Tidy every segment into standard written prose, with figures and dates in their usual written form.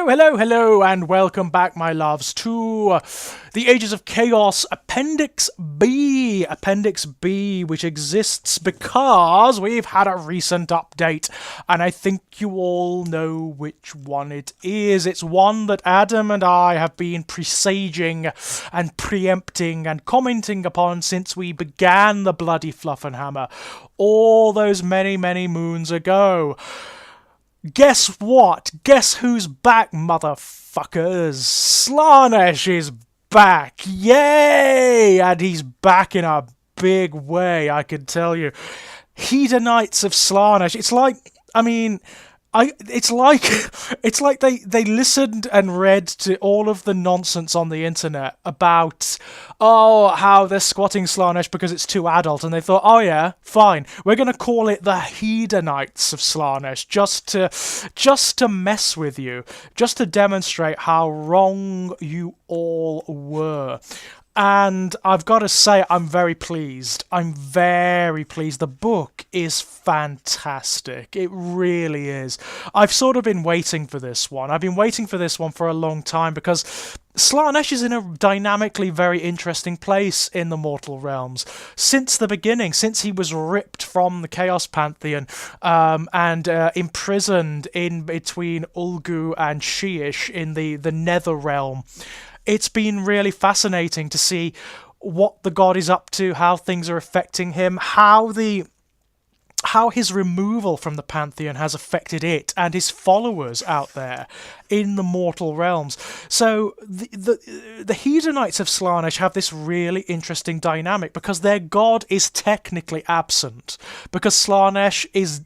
Hello, and welcome back, my loves, to the Ages of Chaos Appendix B. Appendix B, which exists because we've had a recent update, and I think you all know which one it is. It's one that Adam and I have been presaging and preempting and commenting upon since we began the bloody Fluff and Hammer all those many, many moons ago. Guess what? Guess who's back, motherfuckers? Slaanesh is back! Yay! And he's back in a big way, I can tell you. Hedonites of Slaanesh. It's like they listened and read to all of the nonsense on the internet about how they're squatting Slaanesh because it's too adult, and they thought, oh yeah, fine, we're gonna call it the Hedonites of Slaanesh just to mess with you, just to demonstrate how wrong you all were. And I've got to say, I'm very pleased. The book is fantastic. It really is. I've sort of been waiting for this one. I've been waiting for this one for a long time because Slaanesh is in a dynamically very interesting place in the mortal realms. Since the beginning, since he was ripped from the Chaos Pantheon and imprisoned in between Ulgu and Sheesh in the Nether realm, it's been really fascinating to see what the god is up to, how things are affecting him, how his removal from the Pantheon has affected it and his followers out there in the mortal realms. So the Hedonites of Slaanesh have this really interesting dynamic because their god is technically absent, because Slaanesh is...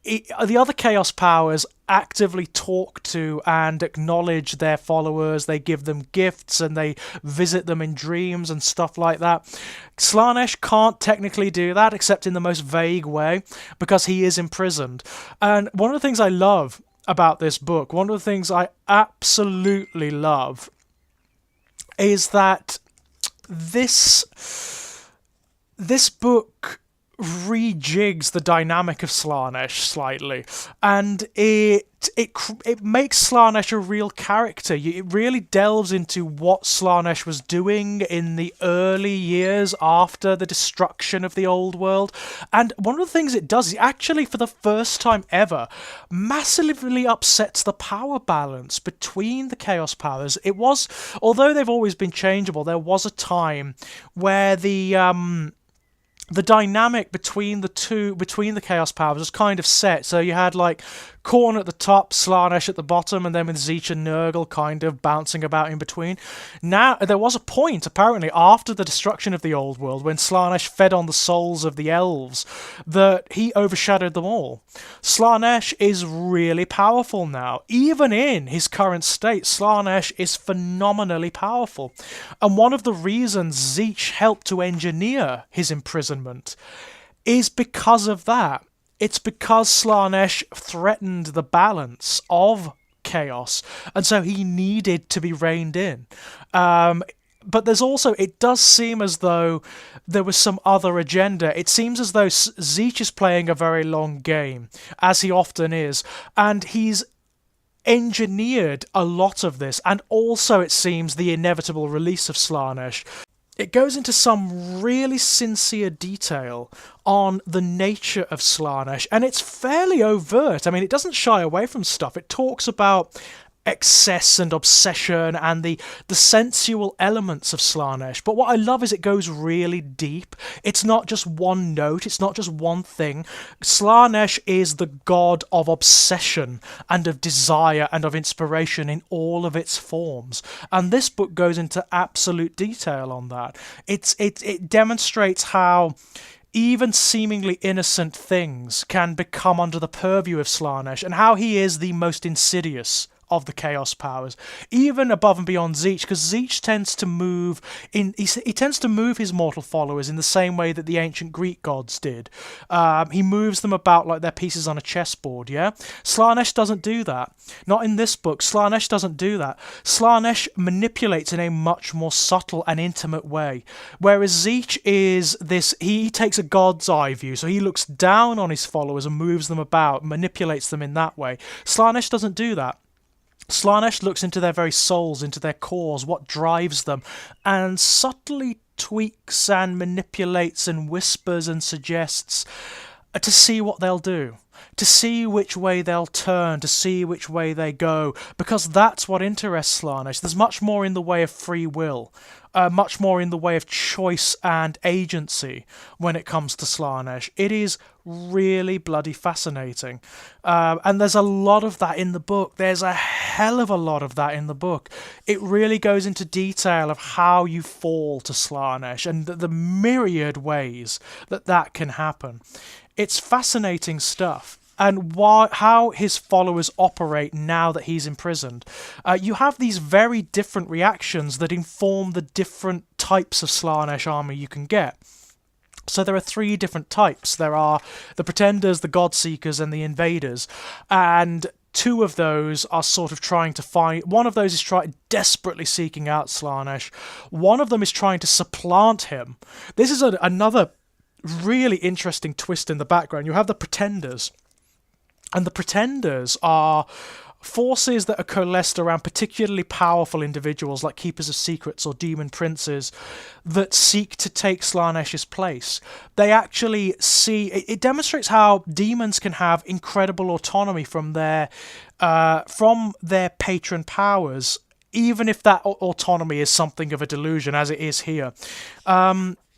the other Chaos powers actively talk to and acknowledge their followers. They give them gifts and they visit them in dreams and stuff like that. Slaanesh can't technically do that except in the most vague way because he is imprisoned. And one of the things I love about this book, one of the things I absolutely love, is that this book rejigs the dynamic of Slaanesh slightly, and it makes Slaanesh a real character. It really delves into what Slaanesh was doing in the early years after the destruction of the old world. And one of the things it does is actually, for the first time ever, massively upsets the power balance between the Chaos powers. It was, although they've always been changeable, there was a time where the dynamic between the Chaos powers was kind of set. So you had like Khorne at the top, Slaanesh at the bottom, and then with Tzeentch and Nurgle kind of bouncing about in between. Now, there was a point, apparently, after the destruction of the old world, when Slaanesh fed on the souls of the elves, that he overshadowed them all. Slaanesh is really powerful now. Even in his current state, Slaanesh is phenomenally powerful. And one of the reasons Tzeentch helped to engineer his imprisonment is because of that. It's because Slaanesh threatened the balance of chaos, and so he needed to be reined in. But there's also, it does seem as though there was some other agenda. It seems as though Tzeentch is playing a very long game, as he often is, and he's engineered a lot of this, and also, it seems, the inevitable release of Slaanesh. It goes into some really sincere detail on the nature of Slaanesh, and it's fairly overt. I mean, it doesn't shy away from stuff. It talks about excess and obsession and the sensual elements of Slaanesh. But what I love is it goes really deep. It's not just one note, it's not just one thing. Slaanesh is the god of obsession and of desire and of inspiration in all of its forms. And this book goes into absolute detail on that. It demonstrates how even seemingly innocent things can become under the purview of Slaanesh, and how he is the most insidious of the Chaos powers, even above and beyond Tzeentch, because Tzeentch tends to move in. He tends to move his mortal followers in the same way that the ancient Greek gods did. He moves them about like they're pieces on a chessboard. Yeah, Slaanesh doesn't do that. Not in this book. Slaanesh doesn't do that. Slaanesh manipulates in a much more subtle and intimate way, whereas Tzeentch is this. He takes a god's eye view, so he looks down on his followers and moves them about, manipulates them in that way. Slaanesh doesn't do that. Slaanesh looks into their very souls, into their cores, what drives them, and subtly tweaks and manipulates and whispers and suggests to see what they'll do, to see which way they'll turn, to see which way they go, because that's what interests Slaanesh. There's much more in the way of free will, much more in the way of choice and agency when it comes to Slaanesh. It is really bloody fascinating. And there's a lot of that in the book. There's a hell of a lot of that in the book. It really goes into detail of how you fall to Slaanesh and the myriad ways that that can happen. It's fascinating stuff. And how his followers operate now that he's imprisoned. You have these very different reactions that inform the different types of Slaanesh army you can get. So there are 3 different types. There are the Pretenders, the God-Seekers, and the Invaders. And 2 of those are sort of trying to find... One of those is desperately seeking out Slaanesh. One of them is trying to supplant him. This is another really interesting twist in the background. You have the Pretenders. And the Pretenders are forces that are coalesced around particularly powerful individuals like Keepers of Secrets or Demon Princes that seek to take Slaanesh's place. They actually see... It demonstrates how demons can have incredible autonomy from their patron powers, even if that autonomy is something of a delusion, as it is here.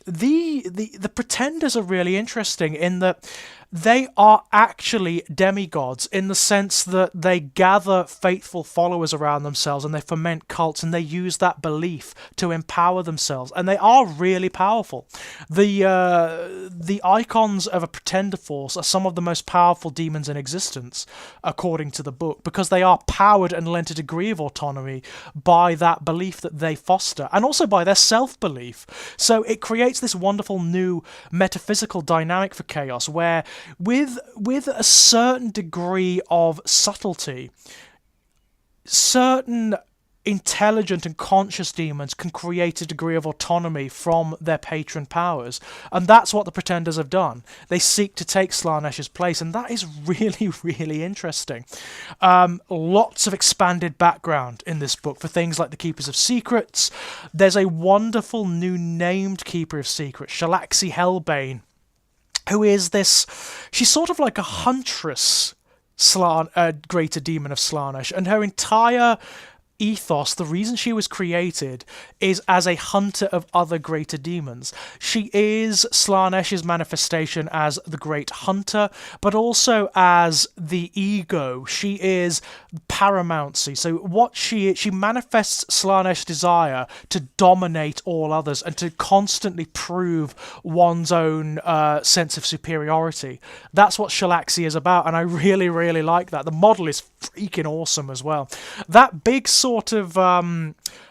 The Pretenders are really interesting in that they are actually demigods in the sense that they gather faithful followers around themselves and they foment cults and they use that belief to empower themselves, and they are really powerful. The icons of a Pretender force are some of the most powerful demons in existence, according to the book, because they are powered and lent a degree of autonomy by that belief that they foster, and also by their self-belief. So it creates this wonderful new metaphysical dynamic for Chaos, where with a certain degree of subtlety, certain intelligent and conscious demons can create a degree of autonomy from their patron powers, and that's what the Pretenders have done. They seek to take Slaanesh's place, and that is really, really interesting. Lots of expanded background in this book for things like the Keepers of Secrets. There's a wonderful new named Keeper of Secrets, Shalaxi Hellbane, who is this... She's sort of like a huntress greater demon of Slaanesh, and her entire ethos, the reason she was created, is as a hunter of other greater demons. She is Slaanesh's manifestation as the great hunter, but also as the ego. She is paramountcy. So what she manifests Slaanesh's desire to dominate all others and to constantly prove one's own sense of superiority. That's what Shalaxi is about, and I really, really like that. The model is freaking awesome as well. That big sort of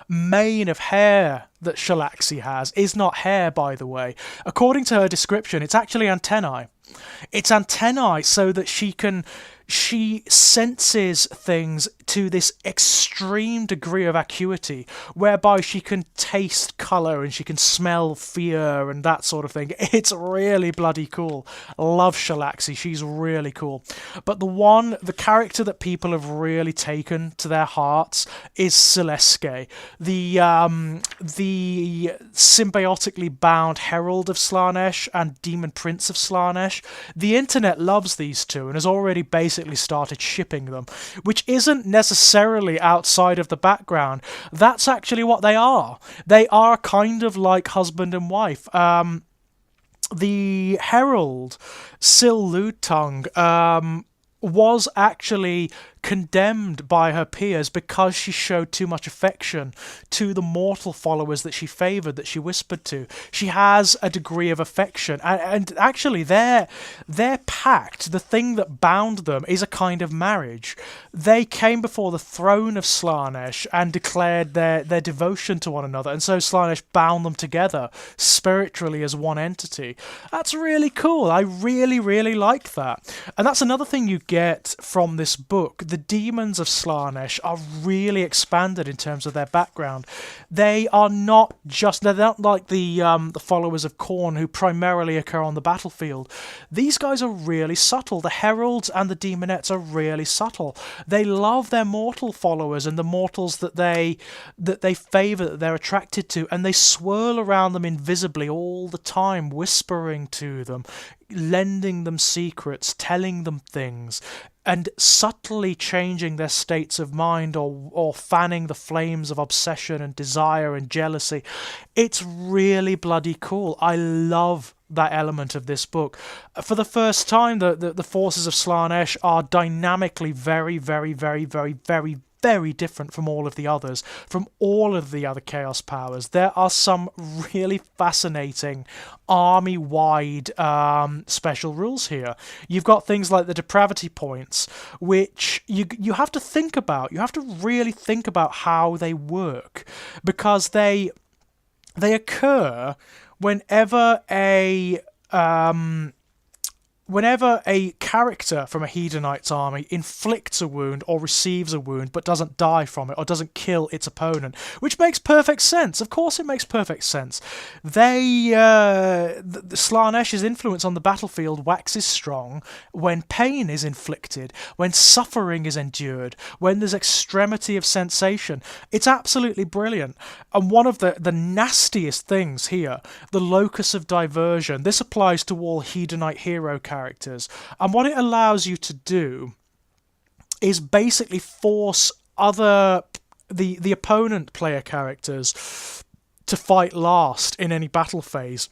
mane of hair that Shalaxi has is not hair, by the way. According to her description, it's actually antennae. It's antennae so that she senses things to this extreme degree of acuity, whereby she can taste colour and she can smell fear and that sort of thing. It's really bloody cool. Love Shalaxi, she's really cool. But the character that people have really taken to their hearts is Celeste, the symbiotically bound Herald of Slaanesh and Demon Prince of Slaanesh. The internet loves these two and has already basically started shipping them, which isn't necessarily outside of the background. That's actually what they are. They are kind of like husband and wife. The Herald, Sil Ludtung, was actually condemned by her peers because she showed too much affection to the mortal followers that she favoured, that she whispered to. She has a degree of affection, and actually their pact, the thing that bound them, is a kind of marriage. They came before the throne of Slaanesh and declared their devotion to one another, and so Slaanesh bound them together spiritually as one entity. That's really cool. I really, really like that. And that's another thing you get from this book. The the demons of Slaanesh are really expanded in terms of their background. They're not like the followers of Khorne who primarily occur on the battlefield. These guys are really subtle. The heralds and the demonettes are really subtle. They love their mortal followers and the mortals that they favour, that they're attracted to, and they swirl around them invisibly all the time, whispering to them, lending them secrets, telling them things, and subtly changing their states of mind or fanning the flames of obsession and desire and jealousy. It's really bloody cool. I love that element of this book. For the first time, the forces of Slaanesh are dynamically very, very, very, very, very, very different from all of the others, from all of the other Chaos powers. There are some really fascinating army-wide special rules here. You've got things like the depravity points, which you have to think about. You have to really think about how they work, because they occur whenever a character from a Hedonites army inflicts a wound or receives a wound but doesn't die from it or doesn't kill its opponent, which makes perfect sense. Of course it makes perfect sense. The Slaanesh's influence on the battlefield waxes strong when pain is inflicted, when suffering is endured, when there's extremity of sensation. It's absolutely brilliant. And one of the nastiest things here, the locus of diversion, this applies to all Hedonite hero characters, and what it allows you to do is basically force the opponent player characters to fight last in any battle phase.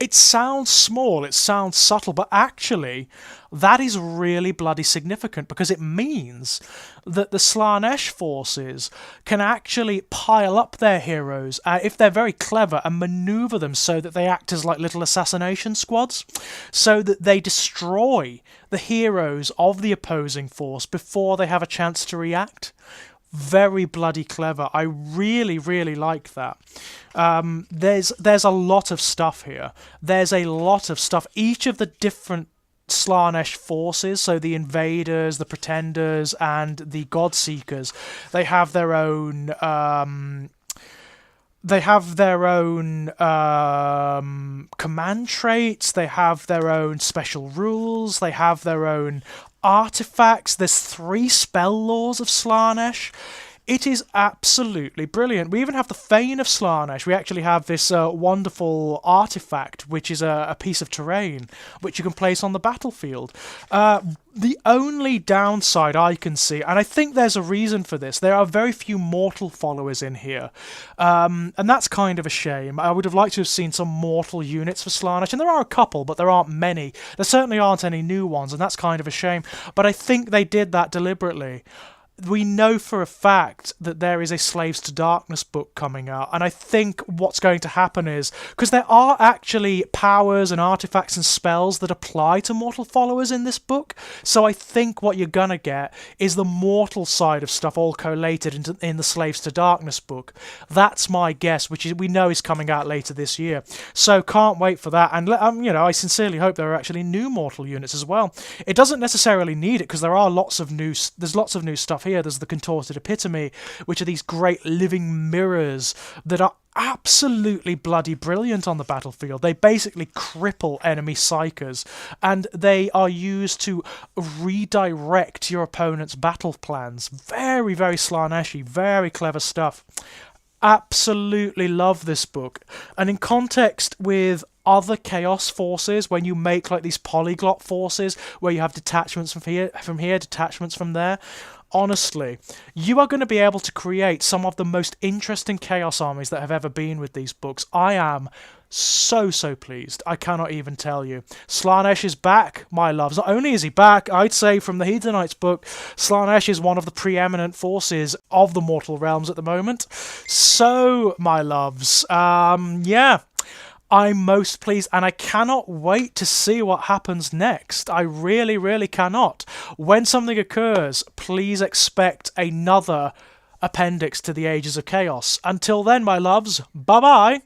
It sounds small, it sounds subtle, but actually that is really bloody significant, because it means that the Slaanesh forces can actually pile up their heroes if they're very clever and maneuver them so that they act as like little assassination squads, so that they destroy the heroes of the opposing force before they have a chance to react. Very bloody clever. I really, really like that. There's a lot of stuff here. There's a lot of stuff. Each of the different Slaanesh forces, so the invaders, the pretenders, and the godseekers, they have their own command traits, they have their own special rules, they have their own artifacts. There's 3 spell laws of Slaanesh. It is absolutely brilliant. We even have the Fane of Slaanesh. We actually have this wonderful artifact, which is a piece of terrain, which you can place on the battlefield. The only downside I can see, and I think there's a reason for this, there are very few mortal followers in here. And that's kind of a shame. I would have liked to have seen some mortal units for Slaanesh, and there are a couple, but there aren't many. There certainly aren't any new ones, and that's kind of a shame. But I think they did that deliberately. We know for a fact that there is a Slaves to Darkness book coming out, and I think what's going to happen is, because there are actually powers and artifacts and spells that apply to mortal followers in this book, so I think what you're gonna get is the mortal side of stuff all collated in the Slaves to Darkness book. That's my guess, which we know is coming out later this year. So can't wait for that, and I sincerely hope there are actually new mortal units as well. It doesn't necessarily need it, because there's lots of new stuff here. There's the Contorted Epitome, which are these great living mirrors that are absolutely bloody brilliant on the battlefield. They basically cripple enemy psychers, and they are used to redirect your opponent's battle plans. Very, very Slaaneshi, very clever stuff. Absolutely love this book. And in context with other Chaos forces, when you make like these polyglot forces where you have detachments from here, detachments from there, honestly, you are going to be able to create some of the most interesting Chaos armies that have ever been with these books. I am so pleased. I cannot even tell you. Slaanesh is back, my loves. Not only is he back, I'd say from the Hedonites book, Slaanesh is one of the preeminent forces of the Mortal Realms at the moment. So, my loves, yeah, I'm most pleased, and I cannot wait to see what happens next. I really, really cannot. When something occurs, please expect another appendix to the Ages of Chaos. Until then, my loves, bye-bye.